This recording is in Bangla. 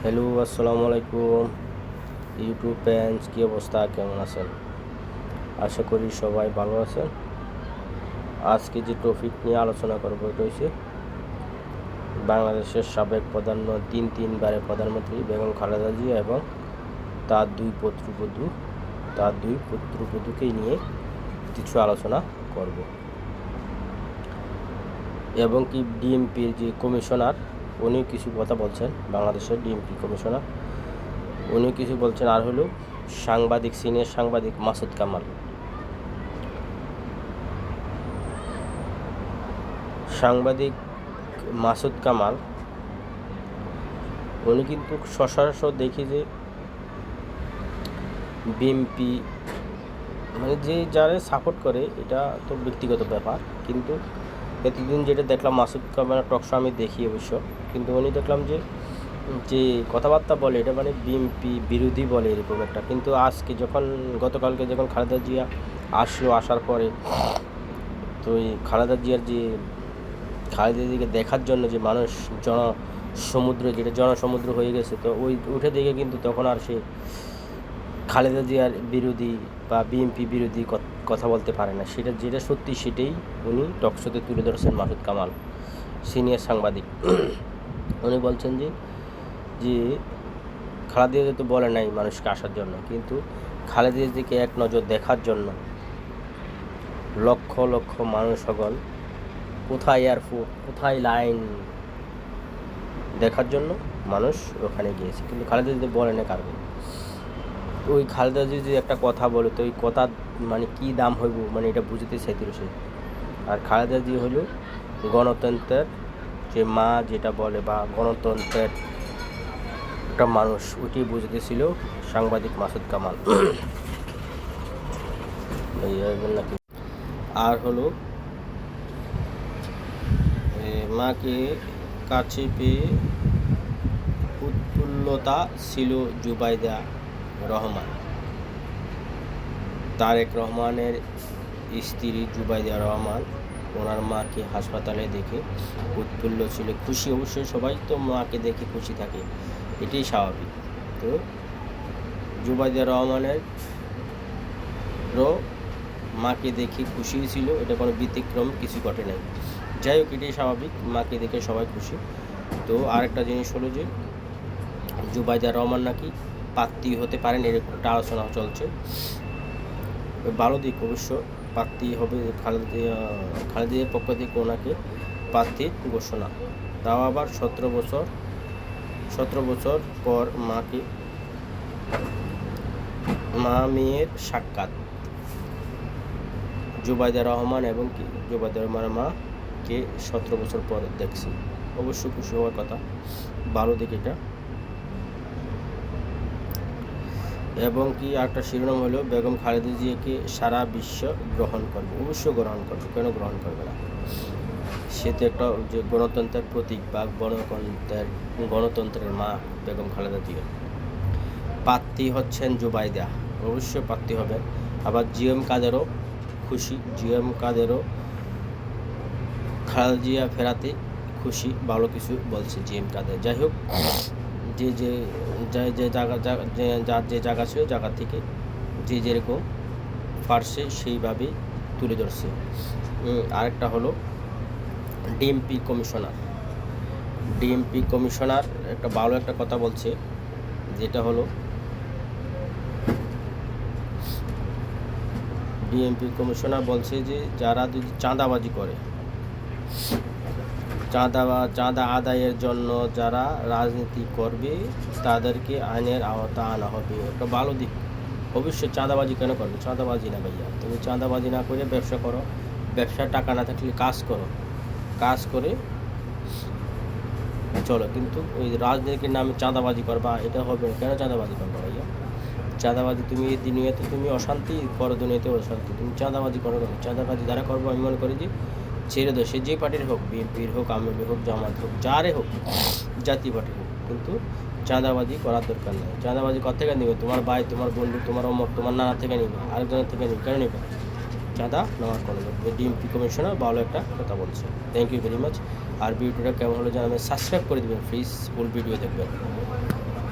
হ্যালো, আসসালামু আলাইকুম ইউটিউব ফ্যান্স, কী অবস্থা, কেমন আছেন? আশা করি সবাই ভালো আছেন। আজকে যে টপিক নিয়ে আলোচনা করবো এটা হচ্ছে বাংলাদেশের সাবেক তিনবারের প্রধানমন্ত্রী বেগম খালেদা জিয়া এবং তার দুই পুত্রবধূকে নিয়ে কিছু আলোচনা করব। এবং কি ডিএমপির যে কমিশনার, উনি কিছু কথা বলছেন, বাংলাদেশের ডিএমপি কমিশনার উনি কিছু বলছেন। আর হলো সিনিয়র সাংবাদিক মাসুদ কামাল উনি কিন্তু সচরাচর দেখি যে বিএনপি মানে যে যারা সাপোর্ট করে এটা তো ব্যক্তিগত ব্যাপার, কিন্তু এতদিন যেটা দেখলাম মাসুদ কামালের টকশো আমি দেখি অবশ্য, কিন্তু উনি দেখলাম যে যে কথাবার্তা বলে এটা মানে বিএনপি বিরোধী বলে এরকম একটা। কিন্তু গতকালকে যখন খালেদা জিয়া আসার পরে তো এই খালেদা জিয়াকে দেখার জন্য যে মানুষ জনসমুদ্র হয়ে গেছে, তো ওই উঠে দেখে কিন্তু তখন আর সে খালেদা জিয়ার বিরোধী বা বিএনপি বিরোধী কথা বলতে পারে না। যেটা সত্যি সেটাই উনি টকশোতে তুলে ধরেছেন মাসুদ কামাল, সিনিয়র সাংবাদিক। উনি বলছেন যে খালেদা জিয়া তো বলে নাই মানুষকে আসার জন্য, কিন্তু খালেদা জিয়াকে এক নজর দেখার জন্য লক্ষ লক্ষ মানুষ সকল কোথায় এয়ারপোর্ট, কোথায় লাইন দেখার জন্য মানুষ ওখানে গিয়েছে, কিন্তু খালেদা জিয়া বলে না কারণ ওই খালেদা জিয়া যদি একটা কথা বলে তো ওই কথা মানে কী দাম হইব মানে এটা বুঝতে চাইছিল সে। আর খালেদা জিয়া হলো গণতন্ত্রের যে মা যেটা বলে, বা গণতন্ত্রের একটা মানুষ, ওটি বুঝতেছিল সাংবাদিক মাসুদ কামাল। নাকি আর হলো মাকে কাছে পেয়ে উৎফুল্লতা ছিল জুবাইদা রহমান। তারেক রহমানের স্ত্রী জুবাইদা রহমান ওনার মাকে হাসপাতালে দেখে উৎফুল্ল ছিল, খুশি। অবশ্যই সবাই তো মাকে দেখে খুশি থাকে, এটাই স্বাভাবিক। তো জুবাইদা রহমানের মাকে দেখে খুশি ছিল, এটা কোনো ব্যতিক্রম কিছু ঘটে নাই। যাই হোক, এটাই স্বাভাবিক, মাকে দেখে সবাই খুশি। তো আরেকটা জিনিস হলো যে জুবাইদা রহমান নাকি প্রার্থী হতে পারেন, এরকম একটা আলোচনা চলছে। ভালো দিক অবশ্য, প্রার্থী হবে খালেদা জিয়ার পক্ষ থেকে ওনাকে প্রার্থীর ঘোষণা, তাও আবার 17 বছর পর মা মেয়ের সাক্ষাৎ। জুবাইদা রহমান এবং জুবাইদা রহমানের মাকে 17 বছর পর দেখছি, অবশ্য খুশি হওয়ার কথা, ভালো দিক এটা। এবং কি একটা শিরোনাম হলো বেগম খালেদা জিয়াকে সারা বিশ্ব গ্রহণ করবে। অবশ্যই গ্রহণ করবে, কেন গ্রহণ করবে না? সে তো একটা যে গণতন্ত্রের প্রতীক বা গণতন্ত্রের মা বেগম খালেদা জিয়া। প্রার্থী হচ্ছেন জুবাইদা, অবশ্যই প্রার্থী হবে। আবার জিএম কাদেরও খুশি, খালেদা জিয়া ফেরাতে খুশি, ভালো কিছু বলছে জিএম কাদের। যাই হোক, যার যে জায়গা ছিল জায়গা থেকে যে যেরকম পারছে সেইভাবেই তুলে ধরছে। আরেকটা হলো ডিএমপি কমিশনার একটা ভালো একটা কথা বলছে, যেটা হলো ডিএমপি কমিশনার বলছে যে যারা যদি চাঁদাবাজি করে, চাঁদা আদায়ের জন্য যারা রাজনীতি করবে তাদেরকে আইনের আওতা আনা হবে। একটা ভালো দিক। অবশ্যই চাঁদাবাজি কেন করবে? চাঁদাবাজি না ভাইয়া, তুমি চাঁদাবাজি না করে ব্যবসা করো, ব্যবসার টাকা না থাকলে কাজ করে চলো, কিন্তু ওই রাজনীতির নামে চাঁদাবাজি করবা, এটা হবে। কেন চাঁদাবাজি করবা ভাইয়া? চাঁদাবাজি তুমি এই দুনিয়াতে তুমি অশান্তি, পর দুনিয়াতে অশান্তি, তুমি চাঁদাবাজি করো না। চাঁদাবাজি যারা করবো আমি মনে করি যে ছেড়ে দেয়, সে যে পার্টির হোক, বিএনপির হোক, আওয়ামী হোক, জামাত হোক, যারে হোক, জাতীয় পার্টি হোক, কিন্তু চাঁদাবাজি করার দরকার নেই। চাঁদাবাজি কত থেকে নেবে? তোমার ভাই, তোমার বন্ধু, তোমার অমর, তোমার নানা থেকে নেবে, আরেকজনের থেকে নেবে, কেন নেবে? চাঁদা নেওয়ার কোনো ডিএমপি কমিশনার ভালো একটা কথা বলছে। Thank you very much. আর ভিডিওটা কেমন হলো জানাবেন, সাবস্ক্রাইব করে দেবেন প্লিজ, ফুল ভিডিও দেখবেন।